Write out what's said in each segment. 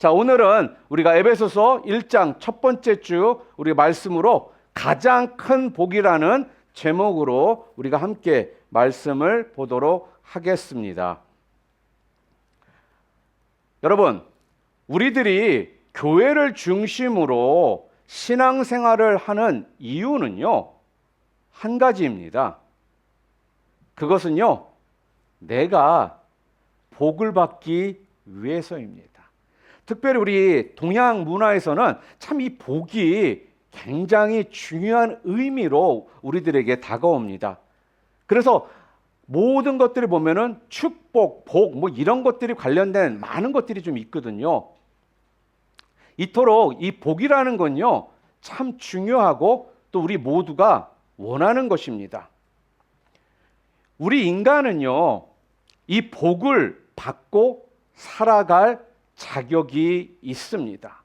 자, 오늘은 우리가 에베소서 1장 첫 번째 주 우리 말씀으로 가장 큰 복이라는 제목으로 우리가 함께 말씀을 보도록 하겠습니다. 여러분, 우리들이 교회를 중심으로 신앙생활을 하는 이유는요, 한 가지입니다. 그것은요, 내가 복을 받기 위해서입니다. 특별히 우리 동양 문화에서는 참 이 복이 굉장히 중요한 의미로 우리들에게 다가옵니다. 그래서 모든 것들을 보면은 축복, 복, 뭐 이런 것들이 관련된 많은 것들이 좀 있거든요. 이토록 이 복이라는 건요, 참 중요하고 또 우리 모두가 원하는 것입니다. 우리 인간은요, 이 복을 받고 살아갈 자격이 있습니다.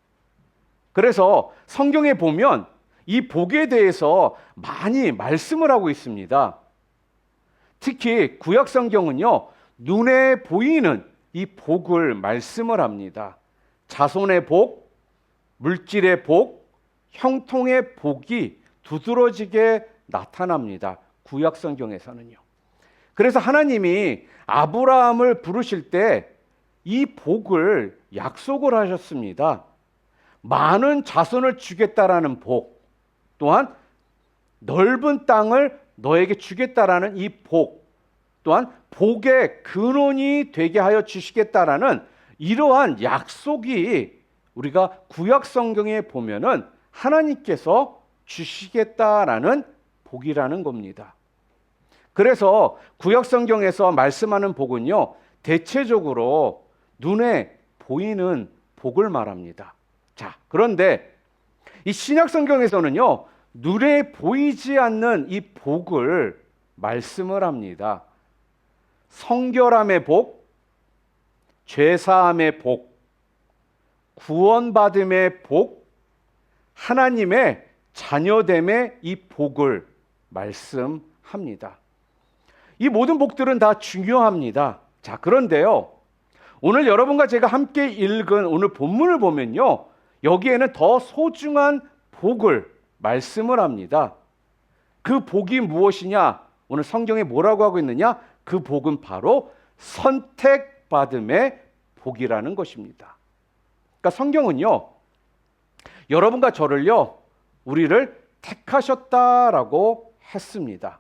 그래서 성경에 보면 이 복에 대해서 많이 말씀을 하고 있습니다. 특히 구약 성경은요, 눈에 보이는 이 복을 말씀을 합니다. 자손의 복, 물질의 복, 형통의 복이 두드러지게 나타납니다. 구약 성경에서는요. 그래서 하나님이 아브라함을 부르실 때 이 복을 약속을 하셨습니다. 많은 자손을 주겠다라는 복, 또한 넓은 땅을 너에게 주겠다라는 이 복, 또한 복의 근원이 되게 하여 주시겠다라는 이러한 약속이 우리가 구약 성경에 보면은 하나님께서 주시겠다라는 복이라는 겁니다. 그래서 구약 성경에서 말씀하는 복은요, 대체적으로 눈에 보이는 복을 말합니다. 자, 그런데 이 신약 성경에서는요, 눈에 보이지 않는 이 복을 말씀을 합니다. 성결함의 복, 죄사함의 복, 구원받음의 복, 하나님의 자녀됨의 이 복을 말씀합니다. 이 모든 복들은 다 중요합니다. 자, 그런데요, 오늘 여러분과 제가 함께 읽은 오늘 본문을 보면요, 여기에는 더 소중한 복을 말씀을 합니다. 그 복이 무엇이냐? 오늘 성경에 뭐라고 하고 있느냐? 그 복은 바로 선택받음의 복이라는 것입니다. 그러니까 성경은요, 여러분과 저를요, 우리를 택하셨다라고 했습니다.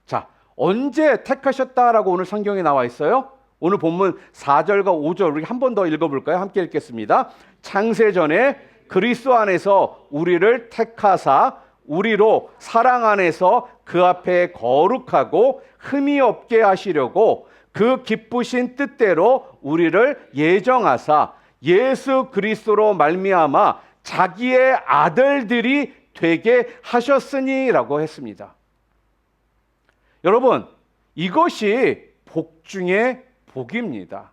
자, 언제 택하셨다라고 오늘 성경에 나와 있어요? 오늘 본문 4절과 5절 우리 한 번 더 읽어볼까요? 함께 읽겠습니다. 창세전에 그리스도 안에서 우리를 택하사 우리로 사랑 안에서 그 앞에 거룩하고 흠이 없게 하시려고 그 기쁘신 뜻대로 우리를 예정하사 예수 그리스도로 말미암아 자기의 아들들이 되게 하셨으니라고 했습니다. 여러분, 이것이 복 중에 복입니다.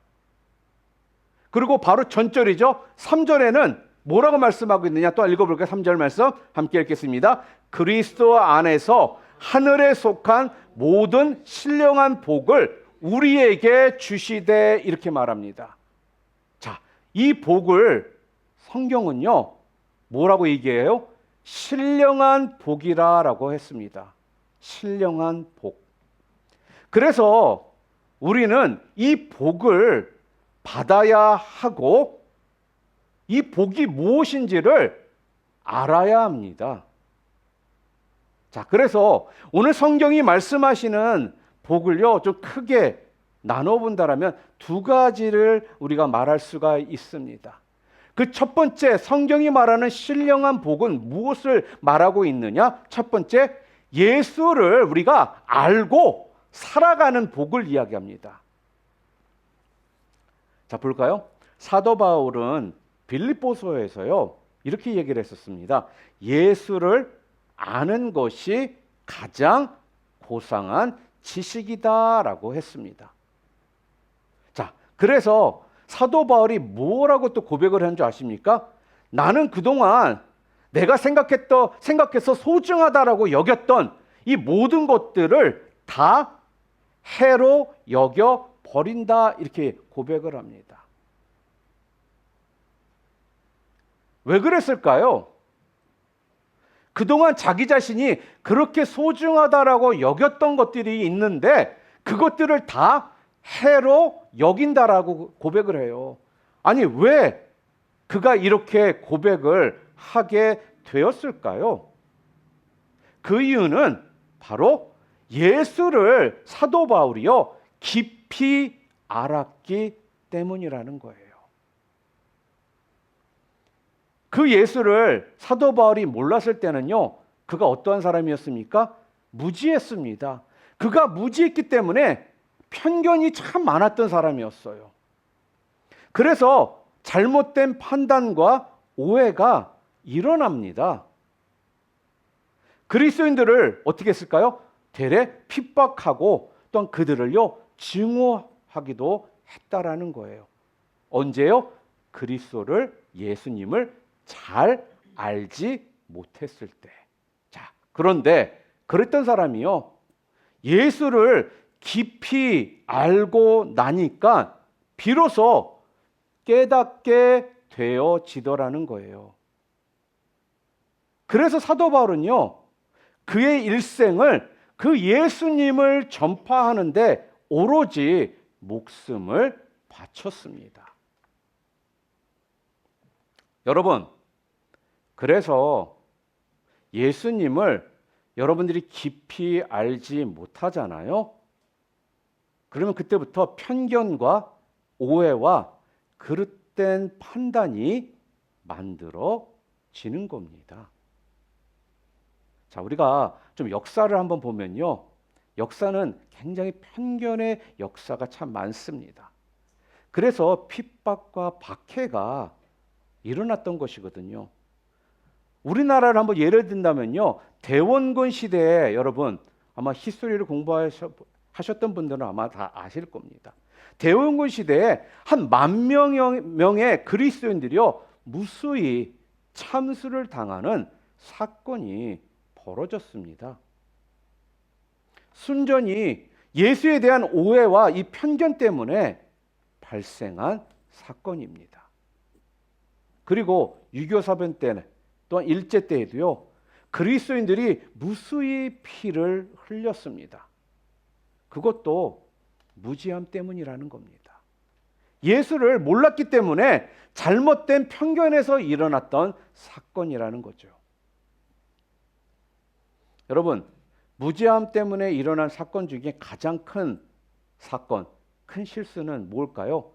그리고 바로 전절이죠. 3절에는 뭐라고 말씀하고 있느냐? 또 읽어볼까요? 3절 말씀 함께 읽겠습니다. 그리스도 안에서 하늘에 속한 모든 신령한 복을 우리에게 주시되, 이렇게 말합니다. 자, 이 복을 성경은요, 뭐라고 얘기해요? 신령한 복이라고 했습니다. 신령한 복. 그래서 우리는 이 복을 받아야 하고 이 복이 무엇인지를 알아야 합니다. 자, 그래서 오늘 성경이 말씀하시는 복을요, 좀 크게 나눠본다라면 두 가지를 우리가 말할 수가 있습니다. 그 첫 번째, 성경이 말하는 신령한 복은 무엇을 말하고 있느냐? 첫 번째, 예수를 우리가 알고 살아가는 복을 이야기합니다. 자, 볼까요? 사도 바울은 빌립보서에서요, 이렇게 얘기를 했었습니다. 예수를 아는 것이 가장 고상한 지식이다라고 했습니다. 자, 그래서 사도 바울이 뭐라고 또 고백을 한 줄 아십니까? 나는 그동안 내가 생각해서 소중하다라고 여겼던 이 모든 것들을 다 해로 여겨 버린다, 이렇게 고백을 합니다. 왜 그랬을까요? 그동안 자기 자신이 그렇게 소중하다라고 여겼던 것들이 있는데 그것들을 다 해로 여긴다라고 고백을 해요. 아니, 왜 그가 이렇게 고백을 하게 되었을까요? 그 이유는 바로 예수를 사도 바울이요 깊이 알았기 때문이라는 거예요. 그 예수를 사도 바울이 몰랐을 때는요, 그가 어떠한 사람이었습니까? 무지했습니다. 그가 무지했기 때문에 편견이 참 많았던 사람이었어요. 그래서 잘못된 판단과 오해가 일어납니다. 그리스도인들을 어떻게 했을까요? 대래 핍박하고 또한 그들을요 증오하기도 했다라는 거예요. 언제요? 그리스도를, 예수님을 잘 알지 못했을 때. 자, 그런데 그랬던 사람이요 예수를 깊이 알고 나니까 비로소 깨닫게 되어지더라는 거예요. 그래서 사도 바울은요 그의 일생을 그 예수님을 전파하는데 오로지 목숨을 바쳤습니다. 여러분, 그래서 예수님을 여러분들이 깊이 알지 못하잖아요. 그러면 그때부터 편견과 오해와 그릇된 판단이 만들어지는 겁니다. 자, 우리가 좀 역사를 한번 보면요. 역사는 굉장히 편견의 역사가 참 많습니다. 그래서 핍박과 박해가 일어났던 것이거든요. 우리나라를 한번 예를 든다면요. 대원군 시대에 여러분 아마 히스토리를 공부하셨던 분들은 아마 다 아실 겁니다. 대원군 시대에 한 10,000명의 그리스도인들이요. 무수히 참수를 당하는 사건이 벌어졌습니다. 순전히 예수에 대한 오해와 이 편견 때문에 발생한 사건입니다. 그리고 유교 사변 때 또한 일제 때에도요. 그리스도인들이 무수히 피를 흘렸습니다. 그것도 무지함 때문이라는 겁니다. 예수를 몰랐기 때문에 잘못된 편견에서 일어났던 사건이라는 거죠. 여러분, 무지함 때문에 일어난 사건 중에 가장 큰 사건, 큰 실수는 뭘까요?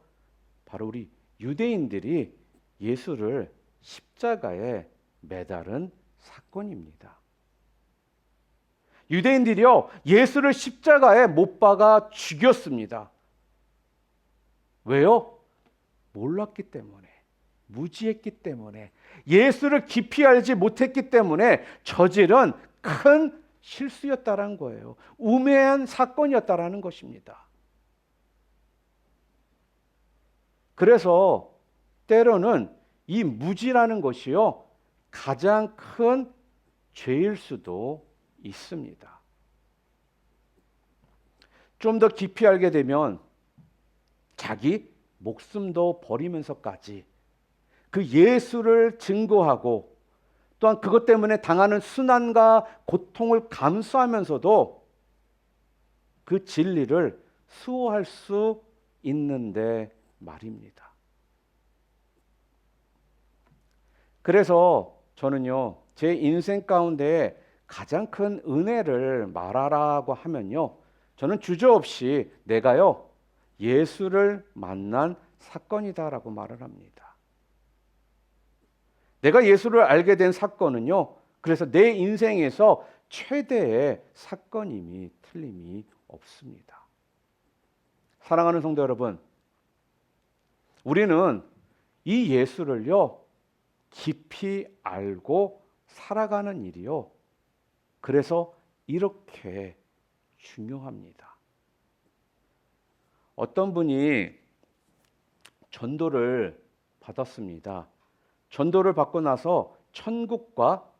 바로 우리 유대인들이 예수를 십자가에 매달은 사건입니다. 유대인들이요, 예수를 십자가에 못 박아 죽였습니다. 왜요? 몰랐기 때문에, 무지했기 때문에, 예수를 깊이 알지 못했기 때문에 저지른 큰 실수였다라는 거예요. 우매한 사건이었다라는 것입니다. 그래서 때로는 이 무지라는 것이요 가장 큰 죄일 수도 있습니다. 좀 더 깊이 알게 되면 자기 목숨도 버리면서까지 그 예수를 증거하고 또한 그것 때문에 당하는 순환과 고통을 감수하면서도 그 진리를 수호할 수 있는데 말입니다. 그래서 저는요, 제 인생 가운데 가장 큰 은혜를 말하라고 하면요, 저는 주저없이 내가요, 예수를 만난 사건이다라고 말을 합니다. 내가 예수를 알게 된 사건은요, 그래서 내 인생에서 최대의 사건임이 틀림이 없습니다. 사랑하는 성도 여러분, 우리는 이 예수를요, 깊이 알고 살아가는 일이요. 그래서 이렇게 중요합니다. 어떤 분이 전도를 받았습니다. 전도를 받고 나서 천국과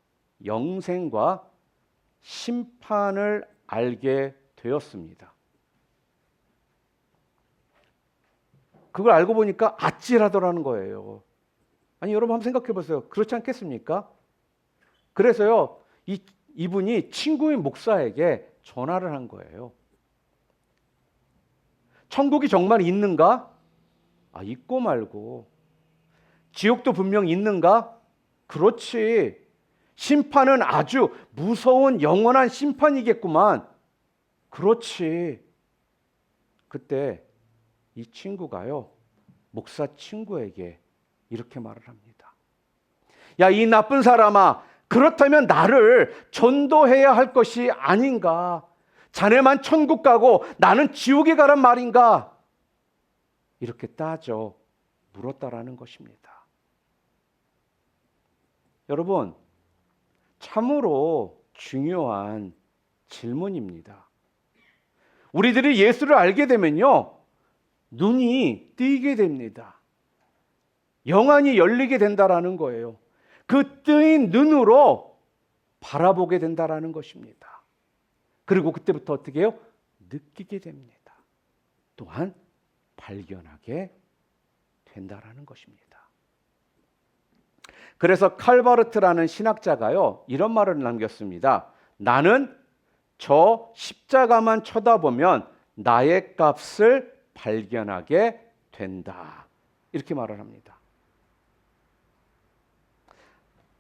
영생과 심판을 알게 되었습니다. 그걸 알고 보니까 아찔하더라는 거예요. 아니 여러분 한번 생각해 보세요. 그렇지 않겠습니까? 그래서요 이분이 친구인 목사에게 전화를 한 거예요. 천국이 정말 있는가? 있고 말고. 지옥도 분명 있는가? 그렇지. 심판은 아주 무서운 영원한 심판이겠구만. 그렇지. 그때 이 친구가요 목사 친구에게 이렇게 말을 합니다. 야, 이 나쁜 사람아, 그렇다면 나를 전도해야 할 것이 아닌가? 자네만 천국 가고 나는 지옥에 가란 말인가? 이렇게 따져 물었다라는 것입니다. 여러분, 참으로 중요한 질문입니다. 우리들이 예수를 알게 되면요, 눈이 띄게 됩니다. 영안이 열리게 된다라는 거예요. 그 뜨인 눈으로 바라보게 된다라는 것입니다. 그리고 그때부터 어떻게 해요? 느끼게 됩니다. 또한 발견하게 된다라는 것입니다. 그래서 칼바르트라는 신학자가요 이런 말을 남겼습니다. 나는 저 십자가만 쳐다보면 나의 값을 발견하게 된다. 이렇게 말을 합니다.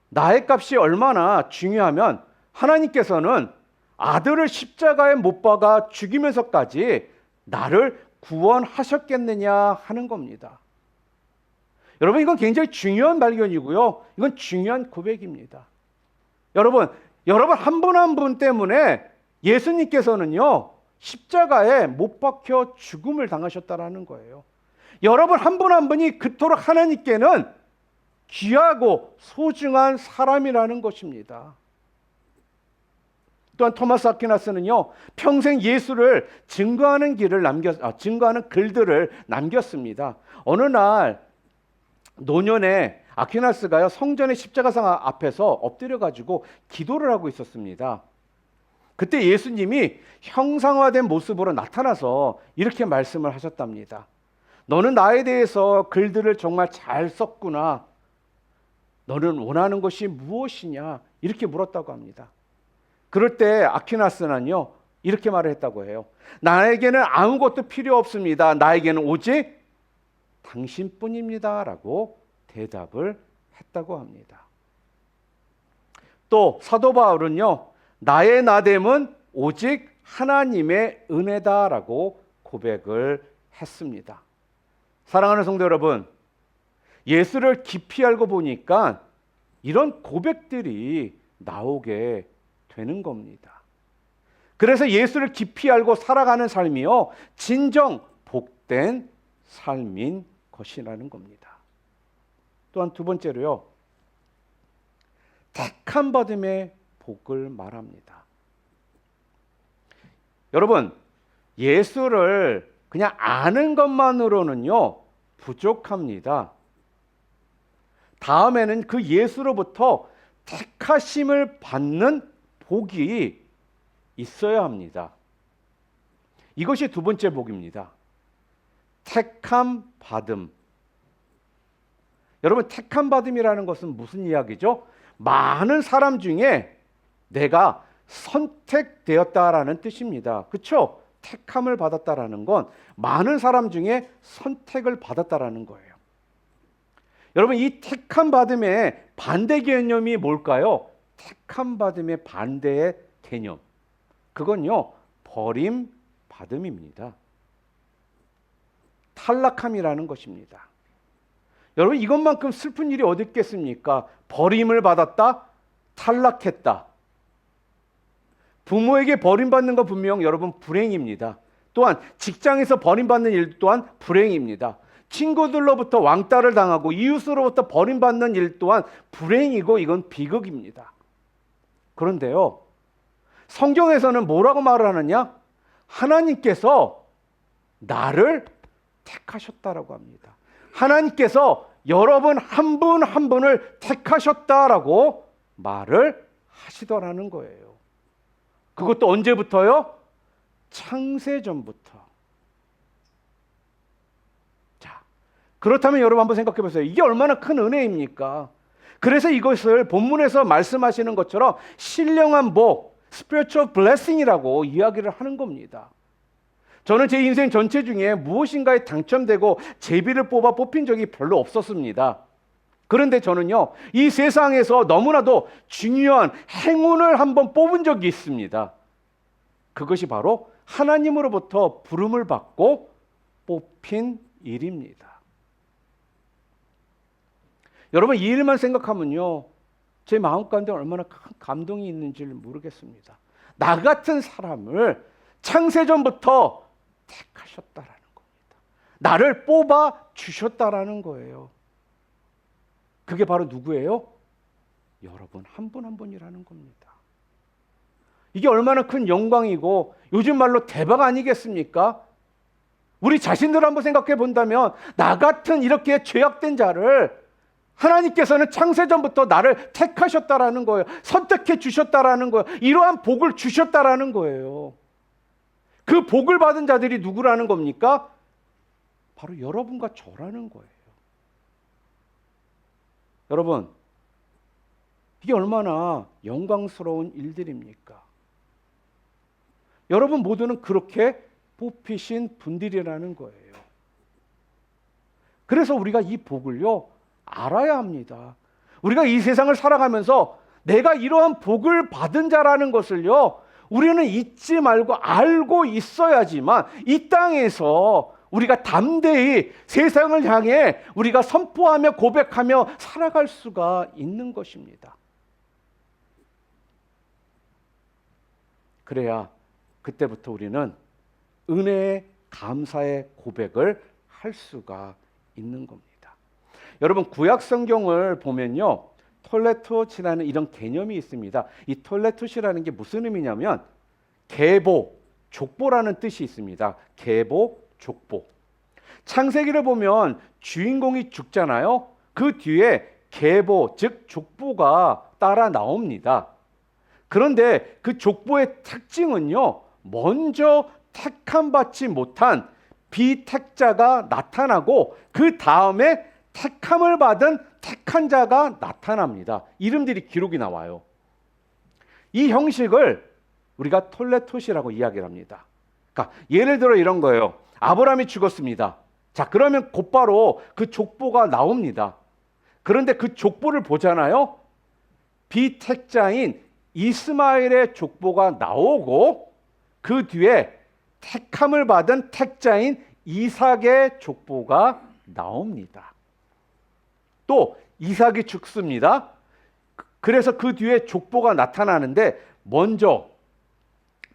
나의 값이 얼마나 중요하면 하나님께서는 아들을 십자가에 못 박아 죽이면서까지 나를 구원하셨겠느냐 하는 겁니다. 여러분, 이건 굉장히 중요한 발견이고요. 이건 중요한 고백입니다. 여러분 한 분 한 분 때문에 예수님께서는요 십자가에 못 박혀 죽음을 당하셨다라는 거예요. 여러분 한 분 한 분이 그토록 하나님께는 귀하고 소중한 사람이라는 것입니다. 또한 토마스 아퀴나스는요 평생 예수를 증거하는 증거하는 글들을 남겼습니다. 어느 날 노년에 아퀴나스가요 성전의 십자가상 앞에서 엎드려 가지고 기도를 하고 있었습니다. 그때 예수님이 형상화된 모습으로 나타나서 이렇게 말씀을 하셨답니다. 너는 나에 대해서 글들을 정말 잘 썼구나. 너는 원하는 것이 무엇이냐? 이렇게 물었다고 합니다. 그럴 때 아퀴나스는요 이렇게 말을 했다고 해요. 나에게는 아무것도 필요 없습니다. 나에게는 오직 당신뿐입니다. 라고 대답을 했다고 합니다. 또 사도 바울은요 나의 나됨은 오직 하나님의 은혜다라고 고백을 했습니다. 사랑하는 성도 여러분, 예수를 깊이 알고 보니까 이런 고백들이 나오게 되는 겁니다. 그래서 예수를 깊이 알고 살아가는 삶이요 진정 복된 삶인 것이라는 겁니다. 또한 두 번째로요 택함 받음의 복을 말합니다. 여러분, 예수를 그냥 아는 것만으로는요 부족합니다. 다음에는 그 예수로부터 택하심을 받는 복이 있어야 합니다. 이것이 두 번째 복입니다. 택함 받음. 여러분, 택함 받음이라는 것은 무슨 이야기죠? 많은 사람 중에 내가 선택되었다라는 뜻입니다. 그렇죠? 택함을 받았다라는 건 많은 사람 중에 선택을 받았다라는 거예요. 여러분, 이 택함 받음의 반대 개념이 뭘까요? 택함 받음의 반대의 개념. 그건요, 버림 받음입니다. 탈락함이라는 것입니다. 여러분, 이것만큼 슬픈 일이 어디 있겠습니까? 버림을 받았다, 탈락했다. 부모에게 버림받는 거 분명 여러분 불행입니다. 또한 직장에서 버림받는 일 또한 불행입니다. 친구들로부터 왕따를 당하고 이웃으로부터 버림받는 일 또한 불행이고 이건 비극입니다. 그런데요, 성경에서는 뭐라고 말을 하느냐? 하나님께서 나를 택하셨다라고 합니다. 하나님께서 여러분 한 분 한 분을 택하셨다라고 말을 하시더라는 거예요. 그것도 언제부터요? 창세전부터. 자, 그렇다면 여러분 한번 생각해 보세요. 이게 얼마나 큰 은혜입니까? 그래서 이것을 본문에서 말씀하시는 것처럼 신령한 복, spiritual blessing이라고 이야기를 하는 겁니다. 저는 제 인생 전체 중에 무엇인가에 당첨되고 제비를 뽑아 뽑힌 적이 별로 없었습니다. 그런데 저는요, 이 세상에서 너무나도 중요한 행운을 한번 뽑은 적이 있습니다. 그것이 바로 하나님으로부터 부름을 받고 뽑힌 일입니다. 여러분, 이 일만 생각하면요, 제 마음 가운데 얼마나 큰 감동이 있는지를 모르겠습니다. 나 같은 사람을 창세전부터 택하셨다라는 겁니다. 나를 뽑아 주셨다라는 거예요. 그게 바로 누구예요? 여러분 한 분 한 분이라는 겁니다. 이게 얼마나 큰 영광이고 요즘 말로 대박 아니겠습니까? 우리 자신들 한번 생각해 본다면 나 같은 이렇게 죄악된 자를 하나님께서는 창세전부터 나를 택하셨다라는 거예요. 선택해 주셨다라는 거예요. 이러한 복을 주셨다라는 거예요. 그 복을 받은 자들이 누구라는 겁니까? 바로 여러분과 저라는 거예요. 여러분, 이게 얼마나 영광스러운 일들입니까? 여러분 모두는 그렇게 뽑히신 분들이라는 거예요. 그래서 우리가 이 복을요, 알아야 합니다. 우리가 이 세상을 살아가면서 내가 이러한 복을 받은 자라는 것을요, 우리는 잊지 말고 알고 있어야지만 이 땅에서 우리가 담대히 세상을 향해 우리가 선포하며 고백하며 살아갈 수가 있는 것입니다. 그래야 그때부터 우리는 은혜의 감사의 고백을 할 수가 있는 겁니다. 여러분, 구약 성경을 보면요, 톨레토시라는 이런 개념이 있습니다. 이 톨레토시라는 게 무슨 의미냐면 계보, 족보라는 뜻이 있습니다. 계보, 족보. 창세기를 보면 주인공이 죽잖아요. 그 뒤에 계보, 즉 족보가 따라 나옵니다. 그런데 그 족보의 특징은요, 먼저 택함 받지 못한 비택자가 나타나고 그 다음에 택함을 받은 택한 자가 나타납니다. 이름들이 기록이 나와요. 이 형식을 우리가 톨레토시라고 이야기를 합니다. 그러니까 예를 들어 이런 거예요. 아브라함이 죽었습니다. 자, 그러면 곧바로 그 족보가 나옵니다. 그런데 그 족보를 보잖아요. 비택자인 이스마엘의 족보가 나오고 그 뒤에 택함을 받은 택자인 이삭의 족보가 나옵니다. 또 이삭이 죽습니다. 그래서 그 뒤에 족보가 나타나는데 먼저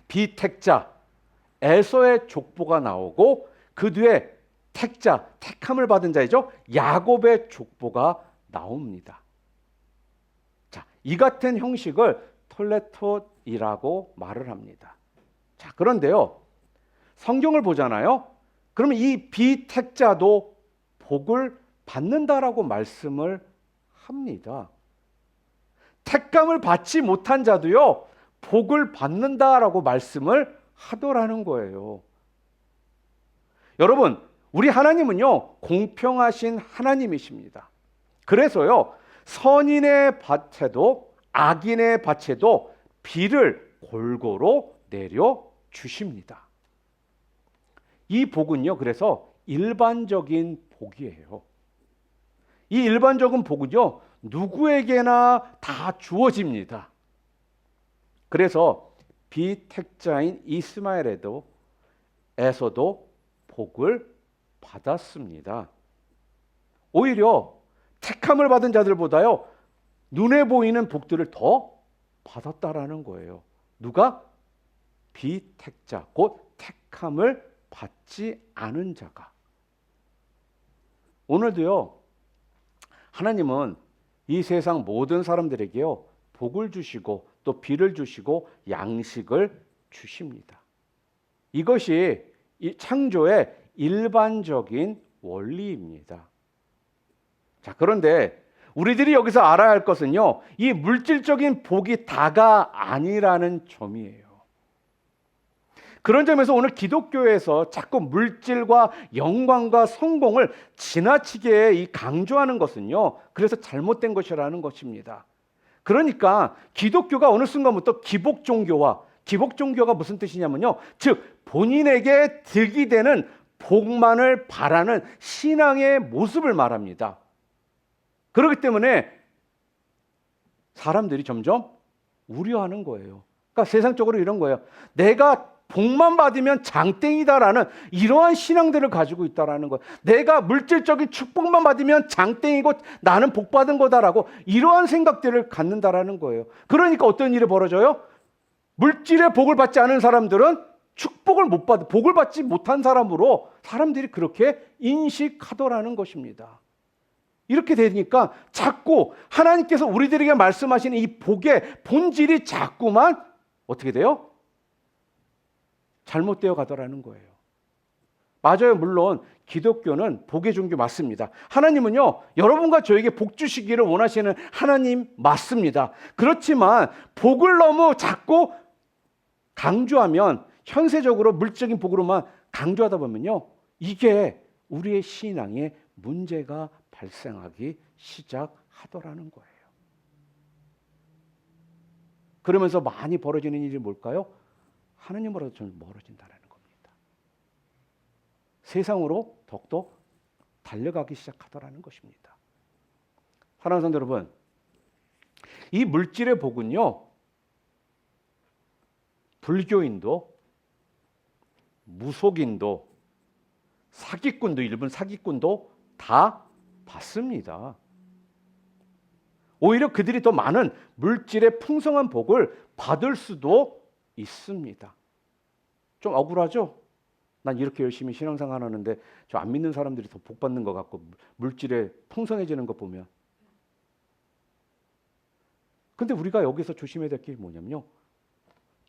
비택자 에서의 족보가 나오고 그 뒤에 택자, 택함을 받은 자이죠, 야곱의 족보가 나옵니다. 자, 이 같은 형식을 톨레토이라고 말을 합니다. 자, 그런데요, 성경을 보잖아요. 그러면 이 비택자도 복을 받는다라고 말씀을 합니다. 택감을 받지 못한 자도요, 복을 받는다라고 말씀을 하더라는 거예요. 여러분, 우리 하나님은요, 공평하신 하나님이십니다. 그래서요, 선인의 밭에도 악인의 밭에도 비를 골고루 내려 주십니다. 이 복은요, 그래서 일반적인 복이에요. 이 일반적인 복은요, 누구에게나 다 주어집니다. 그래서 비택자인 이스마엘에서도 복을 받았습니다. 오히려 택함을 받은 자들보다요, 눈에 보이는 복들을 더 받았다라는 거예요. 누가? 비택자, 곧 택함을 받지 않은 자가. 오늘도요, 하나님은 이 세상 모든 사람들에게요, 복을 주시고 또 비를 주시고 양식을 주십니다. 이것이 이 창조의 일반적인 원리입니다. 자, 그런데 우리들이 여기서 알아야 할 것은요, 이 물질적인 복이 다가 아니라는 점이에요. 그런 점에서 오늘 기독교에서 자꾸 물질과 영광과 성공을 지나치게 강조하는 것은요, 그래서 잘못된 것이라는 것입니다. 그러니까 기독교가 어느 순간부터 기복 종교가 무슨 뜻이냐면요, 즉 본인에게 득이 되는 복만을 바라는 신앙의 모습을 말합니다. 그렇기 때문에 사람들이 점점 우려하는 거예요. 그러니까 세상적으로 이런 거예요. 내가 복만 받으면 장땡이다라는 이러한 신앙들을 가지고 있다라는 거예요. 내가 물질적인 축복만 받으면 장땡이고 나는 복 받은 거다라고 이러한 생각들을 갖는다라는 거예요. 그러니까 어떤 일이 벌어져요? 물질의 복을 받지 않은 사람들은 복을 받지 못한 사람으로 사람들이 그렇게 인식하더라는 것입니다. 이렇게 되니까 자꾸 하나님께서 우리들에게 말씀하시는 이 복의 본질이 자꾸만 어떻게 돼요? 잘못되어 가더라는 거예요. 맞아요. 물론 기독교는 복의 종교 맞습니다. 하나님은요, 여러분과 저에게 복 주시기를 원하시는 하나님 맞습니다. 그렇지만 복을 너무 자꾸 강조하면, 현세적으로 물질적인 복으로만 강조하다 보면요, 이게 우리의 신앙에 문제가 발생하기 시작하더라는 거예요. 그러면서 많이 벌어지는 일이 뭘까요? 하나님으로부터 좀 멀어진다는 겁니다. 세상으로 더욱더 달려가기 시작하더라는 것입니다. 사랑하는 성도 여러분, 이 물질의 복은요, 불교인도, 무속인도, 사기꾼도, 일본 사기꾼도 다 받습니다. 오히려 그들이 더 많은 물질의 풍성한 복을 받을 수도 있습니다. 좀 억울하죠? 난 이렇게 열심히 신앙생활 하는데 저 안 믿는 사람들이 더 복 받는 것 같고 물질에 풍성해지는 것 보면. 근데 우리가 여기서 조심해야 될 게 뭐냐면요,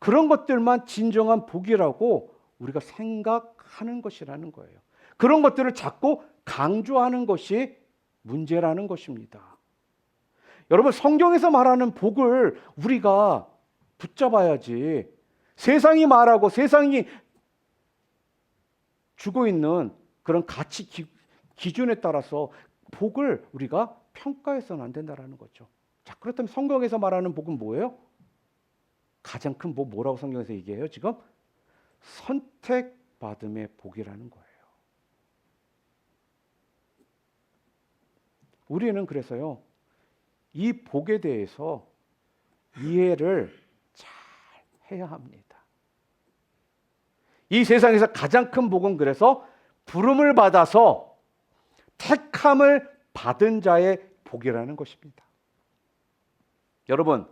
그런 것들만 진정한 복이라고 우리가 생각하는 것이라는 거예요. 그런 것들을 자꾸 강조하는 것이 문제라는 것입니다. 여러분, 성경에서 말하는 복을 우리가 붙잡아야지, 세상이 말하고 세상이 주고 있는 그런 가치 기준에 따라서 복을 우리가 평가해서는 안 된다는 거죠. 자, 그렇다면 성경에서 말하는 복은 뭐예요? 가장 큰 복 뭐라고 성경에서 얘기해요? 지금 선택받음의 복이라는 거예요. 우리는 그래서요, 이 복에 대해서 이해를 잘 해야 합니다. 이 세상에서 가장 큰 복은 그래서 부름을 받아서 택함을 받은 자의 복이라는 것입니다. 여러분,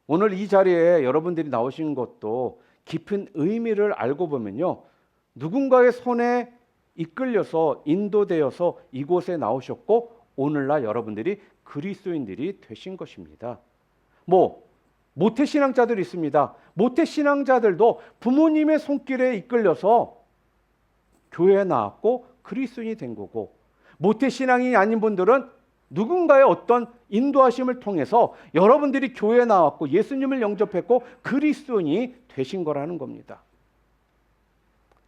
오늘 이 자리에 여러분들이 나오신 것도 깊은 의미를 알고 보면요, 누군가의 손에 이끌려서 인도되어서 이곳에 나오셨고 오늘날 여러분들이 그리스도인들이 되신 것입니다. 모태신앙자들이 있습니다. 모태신앙자들도 부모님의 손길에 이끌려서 교회에 나왔고 그리스도인이 된 거고, 모태신앙이 아닌 분들은 누군가의 어떤 인도하심을 통해서 여러분들이 교회에 나왔고 예수님을 영접했고 그리스도인이 되신 거라는 겁니다.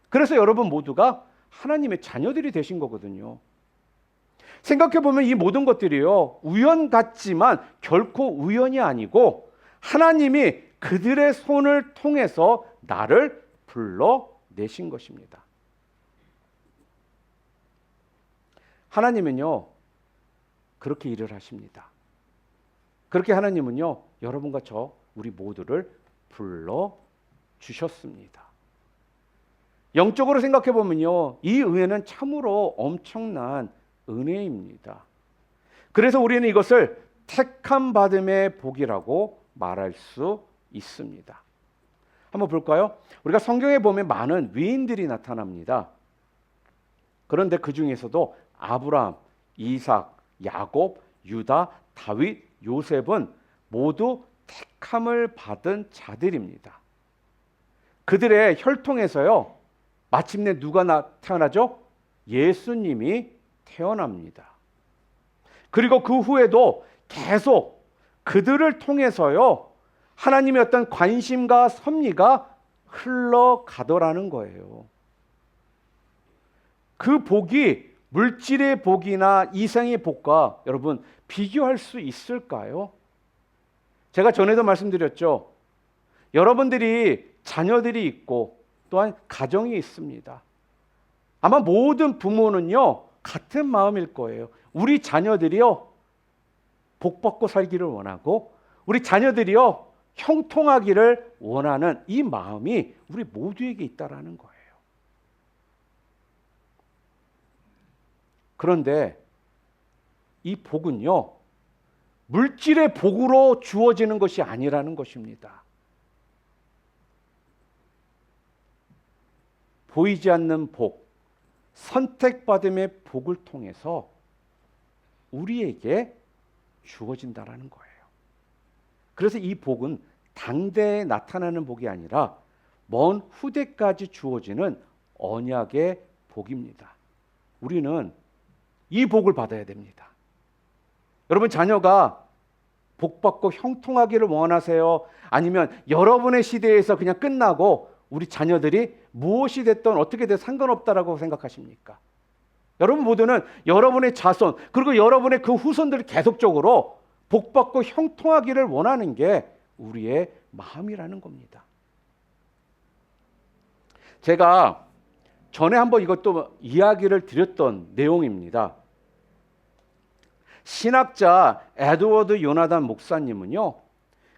그래서 여러분 모두가 하나님의 자녀들이 되신 거거든요. 생각해보면 이 모든 것들이요, 우연 같지만 결코 우연이 아니고 하나님이 그들의 손을 통해서 나를 불러내신 것입니다. 하나님은요, 그렇게 일을 하십니다. 그렇게 하나님은요, 여러분과 우리 모두를 불러주셨습니다. 영적으로 생각해보면요, 이 은혜는 참으로 엄청난 은혜입니다. 그래서 우리는 이것을 택함 받음의 복이라고 말할 수 있습니다. 한번 볼까요? 우리가 성경에 보면 많은 위인들이 나타납니다. 그런데 그 중에서도 아브라함, 이삭, 야곱, 유다, 다윗, 요셉은 모두 택함을 받은 자들입니다. 그들의 혈통에서요, 마침내 누가 태어나죠? 예수님이 태어납니다. 그리고 그 후에도 계속 그들을 통해서요, 하나님의 어떤 관심과 섭리가 흘러가더라는 거예요. 그 복이 물질의 복이나 이생의 복과 여러분 비교할 수 있을까요? 제가 전에도 말씀드렸죠. 여러분들이 자녀들이 있고 또한 가정이 있습니다. 아마 모든 부모는요 같은 마음일 거예요. 우리 자녀들이요 복받고 살기를 원하고 우리 자녀들이요 형통하기를 원하는 이 마음이 우리 모두에게 있다라는 거예요. 그런데 이 복은요 물질의 복으로 주어지는 것이 아니라는 것입니다. 보이지 않는 복, 선택받음의 복을 통해서 우리에게 주어진다라는 거예요. 그래서 이 복은 당대에 나타나는 복이 아니라 먼 후대까지 주어지는 언약의 복입니다. 우리는 이 복을 받아야 됩니다. 여러분 자녀가 복받고 형통하기를 원하세요? 아니면 여러분의 시대에서 그냥 끝나고 우리 자녀들이 무엇이 됐든 어떻게 됐든 상관없다라고 생각하십니까? 여러분 모두는 여러분의 자손 그리고 여러분의 그 후손들이 계속적으로 복받고 형통하기를 원하는 게 우리의 마음이라는 겁니다. 제가 전에 한번 이것도 이야기를 드렸던 내용입니다. 신학자 에드워드 요나단 목사님은요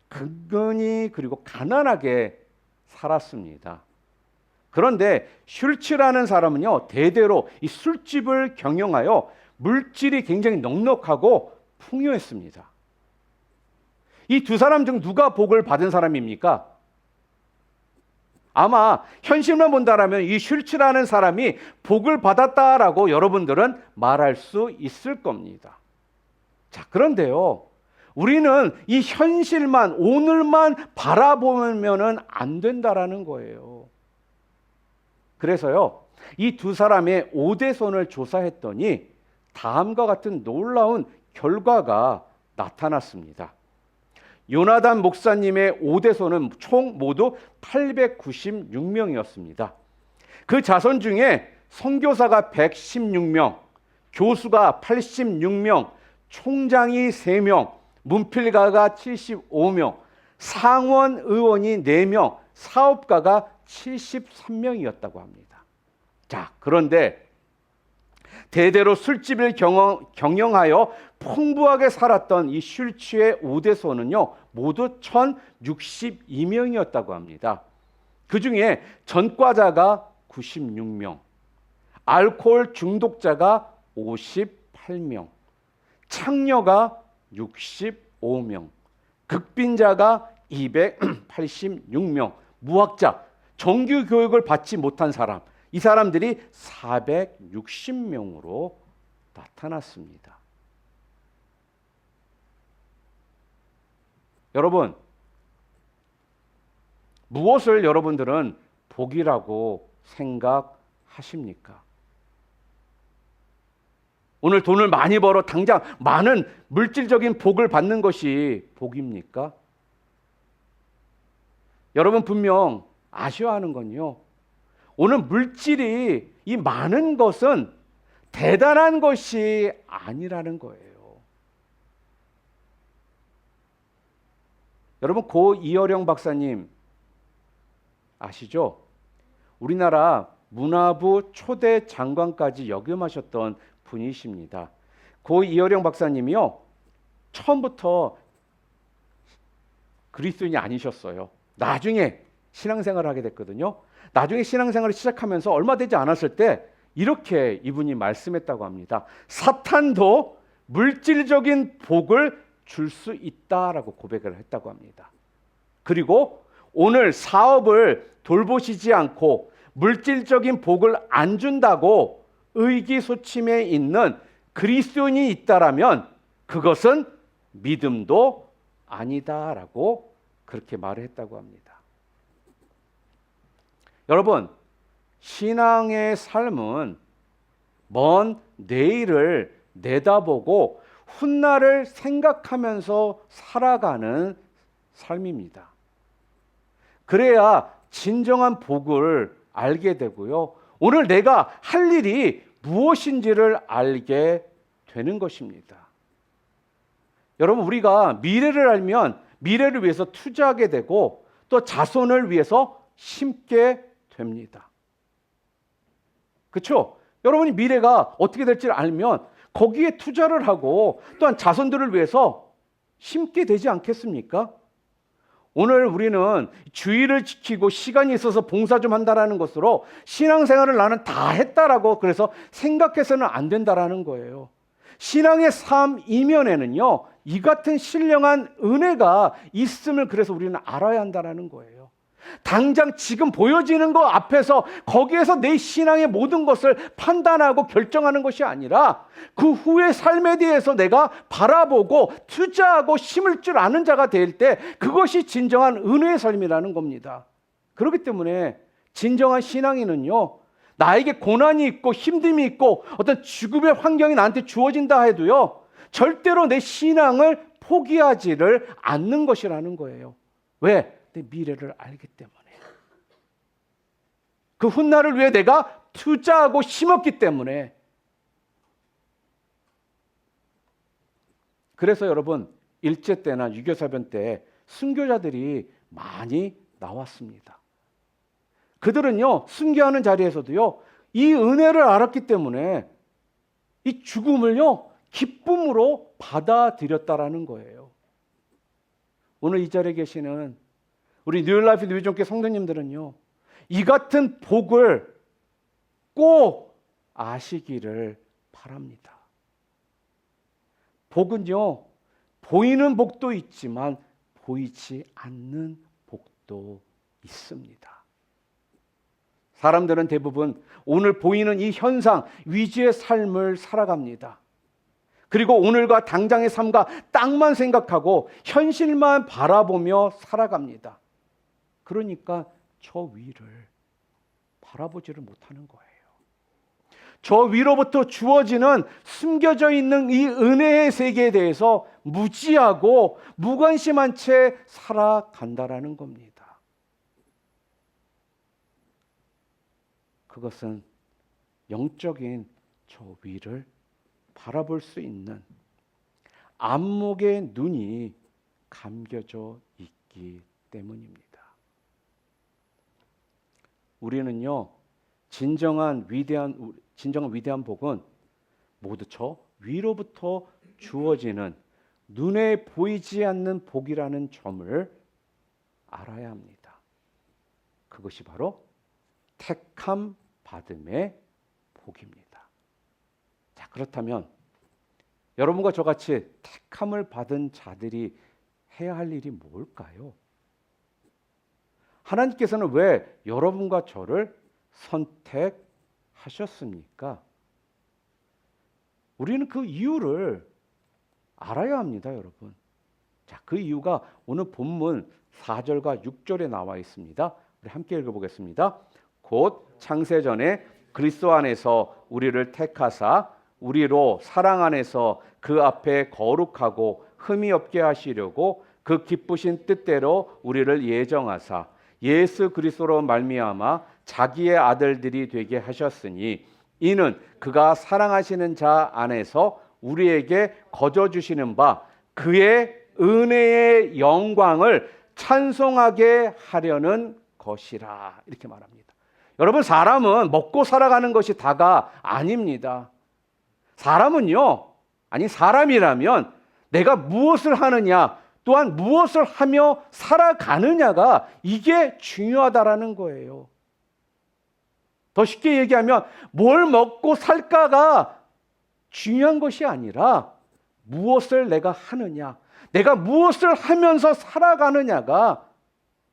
근근히 그리고 가난하게 살았습니다. 그런데 슐츠라는 사람은요 대대로 이 술집을 경영하여 물질이 굉장히 넉넉하고 풍요했습니다. 이 두 사람 중 누가 복을 받은 사람입니까? 아마 현실만 본다라면 이 슐츠라는 사람이 복을 받았다라고 여러분들은 말할 수 있을 겁니다. 자, 그런데요. 우리는 이 현실만 오늘만 바라보면은 안 된다라는 거예요. 그래서요. 이 두 사람의 오대손을 조사했더니 다음과 같은 놀라운 결과가 나타났습니다. 요나단 목사님의 오대손은 총 모두 896명이었습니다. 그 자손 중에 선교사가 116명, 교수가 86명, 총장이 3명, 문필가가 75명, 상원 의원이 4명, 사업가가 73명이었다고 합니다. 자, 그런데 대대로 술집을 경영하여 풍부하게 살았던 이 슐츠의 오대손은요 모두 1062명이었다고 합니다. 그 중에 전과자가 96명, 알코올 중독자가 58명, 창녀가 65명, 극빈자가 286명, 무학자, 정규 교육을 받지 못한 사람, 이 사람들이 460명으로 나타났습니다. 여러분, 무엇을 여러분들은 복이라고 생각하십니까? 오늘 돈을 많이 벌어 당장 많은 물질적인 복을 받는 것이 복입니까? 여러분 분명 아셔야 하는 건요. 오늘 물질이 이 많은 것은 대단한 것이 아니라는 거예요. 여러분 고 이어령 박사님 아시죠? 우리나라 문화부 초대 장관까지 역임하셨던 분이십니다. 고 이어령 박사님이요. 처음부터 그리스도인이 아니셨어요. 나중에 신앙생활을 하게 됐거든요. 나중에 신앙생활을 시작하면서 얼마 되지 않았을 때 이렇게 이분이 말씀했다고 합니다. 사탄도 물질적인 복을 줄 수 있다라고 고백을 했다고 합니다. 그리고 오늘 사업을 돌보시지 않고 물질적인 복을 안 준다고 의기소침해 있는 그리스도인이 있다라면 그것은 믿음도 아니다라고 그렇게 말을 했다고 합니다. 여러분, 신앙의 삶은 먼 내일을 내다보고 훗날을 생각하면서 살아가는 삶입니다. 그래야 진정한 복을 알게 되고요. 오늘 내가 할 일이 무엇인지를 알게 되는 것입니다. 여러분, 우리가 미래를 알면 미래를 위해서 투자하게 되고 또 자손을 위해서 심게 됩니다. 그렇죠? 여러분이 미래가 어떻게 될지를 알면 거기에 투자를 하고 또한 자손들을 위해서 심게 되지 않겠습니까? 오늘 우리는 주의를 지키고 시간이 있어서 봉사 좀 한다라는 것으로 신앙생활을 나는 다 했다라고 그래서 생각해서는 안 된다라는 거예요. 신앙의 삶 이면에는요, 이 같은 신령한 은혜가 있음을 그래서 우리는 알아야 한다라는 거예요. 당장 지금 보여지는 것 앞에서 거기에서 내 신앙의 모든 것을 판단하고 결정하는 것이 아니라 그 후의 삶에 대해서 내가 바라보고 투자하고 심을 줄 아는 자가 될 때 그것이 진정한 은혜의 삶이라는 겁니다. 그렇기 때문에 진정한 신앙인은요, 나에게 고난이 있고 힘듦이 있고 어떤 죽음의 환경이 나한테 주어진다 해도요, 절대로 내 신앙을 포기하지를 않는 것이라는 거예요. 왜? 내 미래를 알기 때문에. 그 훗날을 위해 내가 투자하고 심었기 때문에. 그래서 여러분, 일제 때나 유교사변 때 순교자들이 많이 나왔습니다. 그들은요, 순교하는 자리에서도요, 이 은혜를 알았기 때문에 이 죽음을요, 기쁨으로 받아들였다라는 거예요. 오늘 이 자리에 계시는 우리 뉴라이프 뉴비전교회 성도님들은요, 이 같은 복을 꼭 아시기를 바랍니다. 복은요, 보이는 복도 있지만 보이지 않는 복도 있습니다. 사람들은 대부분 오늘 보이는 이 현상 위주의 삶을 살아갑니다. 그리고 오늘과 당장의 삶과 땅만 생각하고 현실만 바라보며 살아갑니다. 그러니까 저 위를 바라보지를 못하는 거예요. 저 위로부터 주어지는 숨겨져 있는 이 은혜의 세계에 대해서 무지하고 무관심한 채 살아간다라는 겁니다. 그것은 영적인 저 위를 바라볼 수 있는 안목의 눈이 감겨져 있기 때문입니다. 우리는요, 진정한 위대한 복은 모두 저 위로부터 주어지는 눈에 보이지 않는 복이라는 점을 알아야 합니다. 그것이 바로 택함 받음의 복입니다. 자, 그렇다면 여러분과 저같이 택함을 받은 자들이 해야 할 일이 뭘까요? 하나님께서는 왜 여러분과 저를 선택하셨습니까? 우리는 그 이유를 알아야 합니다, 여러분. 자, 그 이유가 오늘 본문 4절과 6절에 나와 있습니다. 우리 함께 읽어보겠습니다. 곧 창세전에 그리스도 안에서 우리를 택하사 우리로 사랑 안에서 그 앞에 거룩하고 흠이 없게 하시려고 그 기쁘신 뜻대로 우리를 예정하사 예수 그리스도로 말미암아 자기의 아들들이 되게 하셨으니 이는 그가 사랑하시는 자 안에서 우리에게 거저 주시는 바 그의 은혜의 영광을 찬송하게 하려는 것이라. 이렇게 말합니다. 여러분, 사람은 먹고 살아가는 것이 다가 아닙니다. 사람이라면 내가 무엇을 하느냐, 또한 무엇을 하며 살아가느냐가 이게 중요하다라는 거예요. 더 쉽게 얘기하면 뭘 먹고 살까가 중요한 것이 아니라 무엇을 내가 하느냐, 내가 무엇을 하면서 살아가느냐가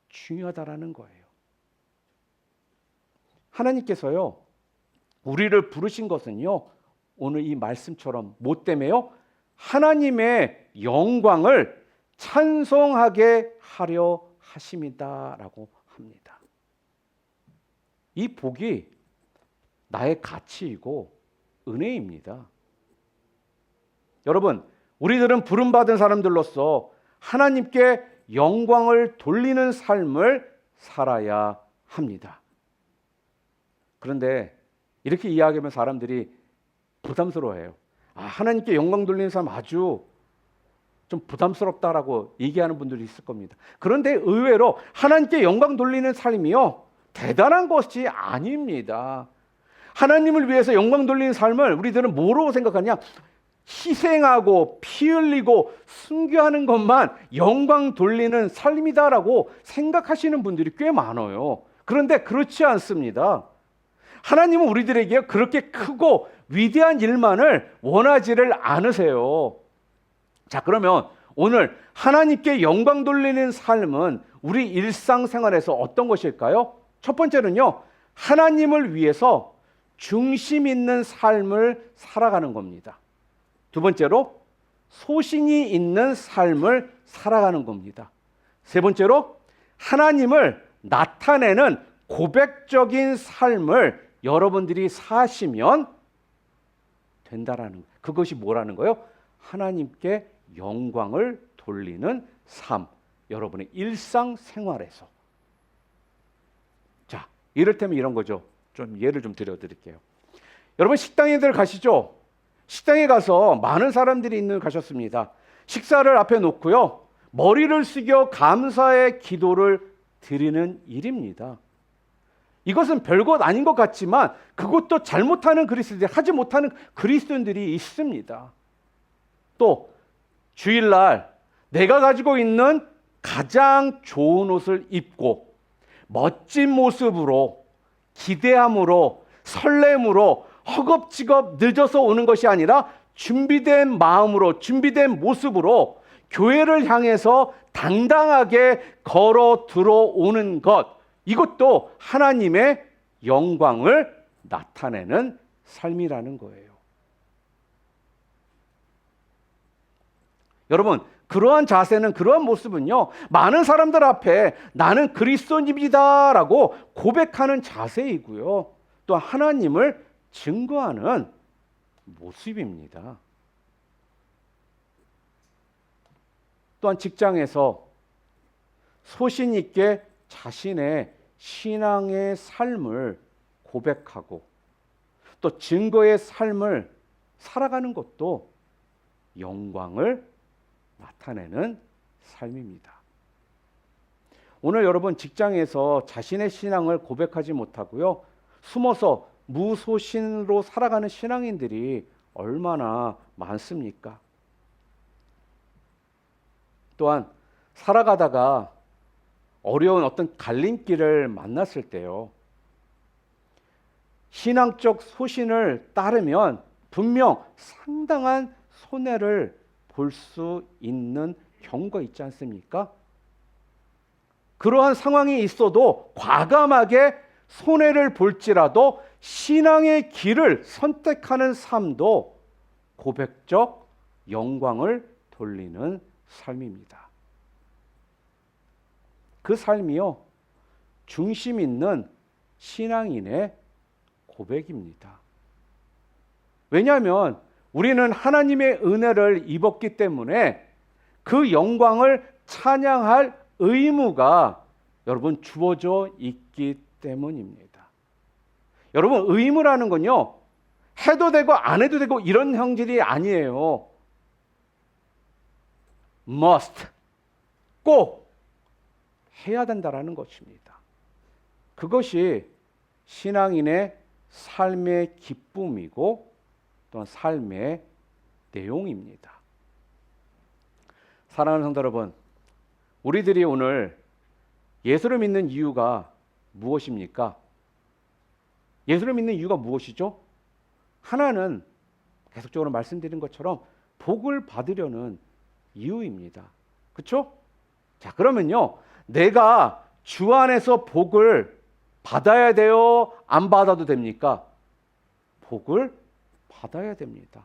중요하다라는 거예요. 하나님께서요, 우리를 부르신 것은요, 오늘 이 말씀처럼 뭐 때문에요? 하나님의 영광을 찬송하게 하려 하심이다라고 합니다. 이 복이 나의 가치이고 은혜입니다. 여러분, 우리들은 부름받은 사람들로서 하나님께 영광을 돌리는 삶을 살아야 합니다. 그런데 이렇게 이야기하면 사람들이 부담스러워해요. 하나님께 영광 돌리는 사람 아주 좀 부담스럽다라고 얘기하는 분들이 있을 겁니다. 그런데 의외로 하나님께 영광 돌리는 삶이요, 대단한 것이 아닙니다. 하나님을 위해서 영광 돌리는 삶을 우리들은 뭐로 생각하냐? 희생하고 피 흘리고 순교하는 것만 영광 돌리는 삶이다라고 생각하시는 분들이 꽤 많아요. 그런데 그렇지 않습니다. 하나님은 우리들에게 그렇게 크고 위대한 일만을 원하지를 않으세요. 자, 그러면 오늘 하나님께 영광 돌리는 삶은 우리 일상생활에서 어떤 것일까요? 첫 번째는요, 하나님을 위해서 중심 있는 삶을 살아가는 겁니다. 두 번째로 소신이 있는 삶을 살아가는 겁니다. 세 번째로 하나님을 나타내는 고백적인 삶을 여러분들이 사시면 된다라는 거예요. 그것이 뭐라는 거예요? 하나님께 영광을 돌리는 삶, 여러분의 일상생활에서. 자, 이를테면 이런 거죠. 좀 예를 좀 드려드릴게요. 여러분 식당에 가시죠? 식당에 가서 많은 사람들이 가셨습니다. 식사를 앞에 놓고요, 머리를 숙여 감사의 기도를 드리는 일입니다. 이것은 별것 아닌 것 같지만 그것도 잘못하는 그리스도인들, 하지 못하는 그리스도인들이 있습니다. 또 주일날 내가 가지고 있는 가장 좋은 옷을 입고 멋진 모습으로, 기대함으로, 설렘으로 허겁지겁 늦어서 오는 것이 아니라 준비된 마음으로, 준비된 모습으로 교회를 향해서 당당하게 걸어 들어오는 것, 이것도 하나님의 영광을 나타내는 삶이라는 거예요. 여러분, 그러한 자세는, 그러한 모습은요, 많은 사람들 앞에 나는 그리스도인입니다라고 고백하는 자세이고요, 또 하나님을 증거하는 모습입니다. 또한 직장에서 소신 있게 자신의 신앙의 삶을 고백하고 또 증거의 삶을 살아가는 것도 영광을 나타내는 삶입니다. 오늘 여러분 직장에서 자신의 신앙을 고백하지 못하고요, 숨어서 무소신으로 살아가는 신앙인들이 얼마나 많습니까? 또한 살아가다가 어려운 어떤 갈림길을 만났을 때요, 신앙적 소신을 따르면 분명 상당한 손해를 볼 수 있는 경우가 있지 않습니까? 그러한 상황이 있어도 과감하게 손해를 볼지라도 신앙의 길을 선택하는 삶도 고백적 영광을 돌리는 삶입니다. 그 삶이요, 중심 있는 신앙인의 고백입니다. 왜냐하면 우리는 하나님의 은혜를 입었기 때문에 그 영광을 찬양할 의무가 여러분 주어져 있기 때문입니다. 여러분, 의무라는 건요, 해도 되고 안 해도 되고 이런 형질이 아니에요. must, 꼭 해야 된다라는 것입니다. 그것이 신앙인의 삶의 기쁨이고 또한 삶의 내용입니다. 사랑하는 성도 여러분, 우리들이 오늘 예수를 믿는 이유가 무엇입니까? 예수를 믿는 이유가 무엇이죠? 하나는 계속적으로 말씀드린 것처럼 복을 받으려는 이유입니다. 그렇죠? 자, 그러면요, 내가 주 안에서 복을 받아야 돼요? 안 받아도 됩니까? 복을 받아야 됩니다.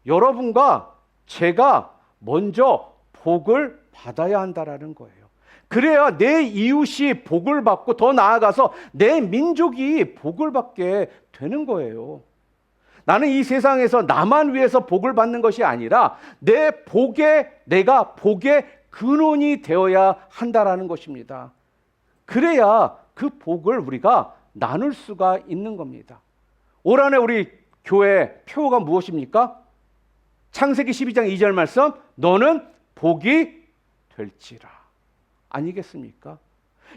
여러분과 제가 먼저 복을 받아야 한다라는 거예요. 그래야 내 이웃이 복을 받고 더 나아가서 내 민족이 복을 받게 되는 거예요. 나는 이 세상에서 나만 위해서 복을 받는 것이 아니라 내가 복의 근원이 되어야 한다라는 것입니다. 그래야 그 복을 우리가 나눌 수가 있는 겁니다. 올 한해 우리 교회 표어가 무엇입니까? 창세기 12장 2절 말씀, 너는 복이 될지라. 아니겠습니까?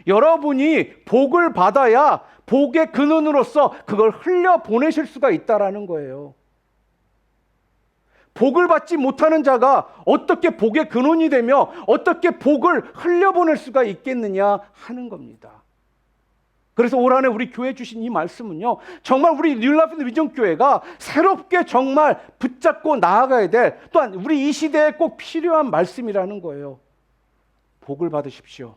여러분이 복을 받아야 복의 근원으로서 그걸 흘려보내실 수가 있다라는 거예요. 복을 받지 못하는 자가 어떻게 복의 근원이 되며 어떻게 복을 흘려보낼 수가 있겠느냐 하는 겁니다. 그래서 올 한해 우리 교회 주신 이 말씀은요, 정말 우리 뉴라이프 위정교회가 새롭게 정말 붙잡고 나아가야 될, 또한 우리 이 시대에 꼭 필요한 말씀이라는 거예요. 복을 받으십시오.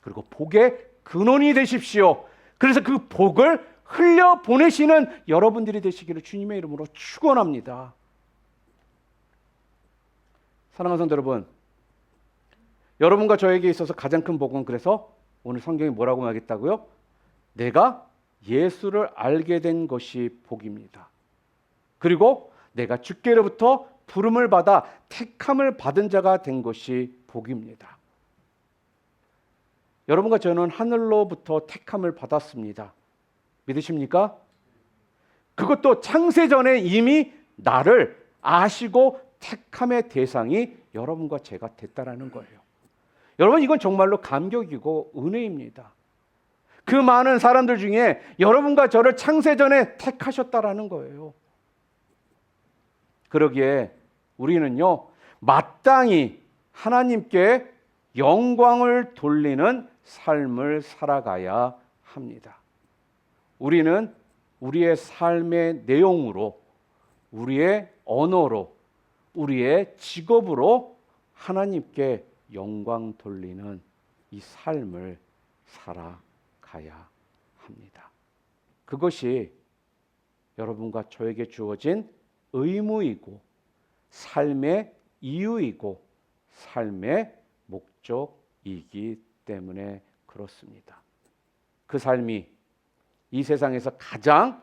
그리고 복의 근원이 되십시오. 그래서 그 복을 흘려보내시는 여러분들이 되시기를 주님의 이름으로 축원합니다. 사랑하는 성도 여러분, 여러분과 저에게 있어서 가장 큰 복은, 그래서 오늘 성경이 뭐라고 말하겠다고요? 내가 예수를 알게 된 것이 복입니다. 그리고 내가 주께로부터 부름을 받아 택함을 받은 자가 된 것이 복입니다. 여러분과 저는 하늘로부터 택함을 받았습니다. 믿으십니까? 그것도 창세전에 이미 나를 아시고 택함의 대상이 여러분과 제가 됐다라는 거예요. 여러분, 이건 정말로 감격이고 은혜입니다. 그 많은 사람들 중에 여러분과 저를 창세전에 택하셨다라는 거예요. 그러기에 우리는요, 마땅히 하나님께 영광을 돌리는 삶을 살아가야 합니다. 우리는 우리의 삶의 내용으로, 우리의 언어로, 우리의 직업으로 하나님께 영광 돌리는 이 삶을 살아가야 합니다. 그것이 여러분과 저에게 주어진 의무이고 삶의 이유이고 삶의 목적이기 때문에 그렇습니다. 그 삶이 이 세상에서 가장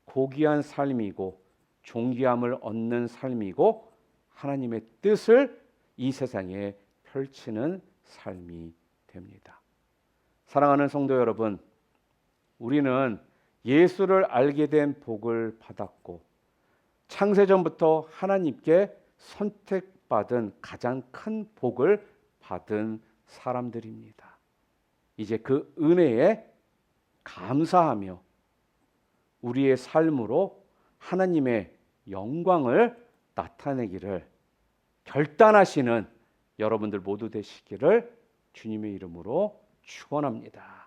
고귀한 삶이고 존귀함을 얻는 삶이고 하나님의 뜻을 이 세상에 펼치는 삶이 됩니다. 사랑하는 성도 여러분, 우리는 예수를 알게 된 복을 받았고 창세전부터 하나님께 선택받은 가장 큰 복을 받은 사람들입니다. 이제 그 은혜에 감사하며 우리의 삶으로 하나님의 영광을 나타내기를 결단하시는 여러분들 모두 되시기를 주님의 이름으로 축원합니다.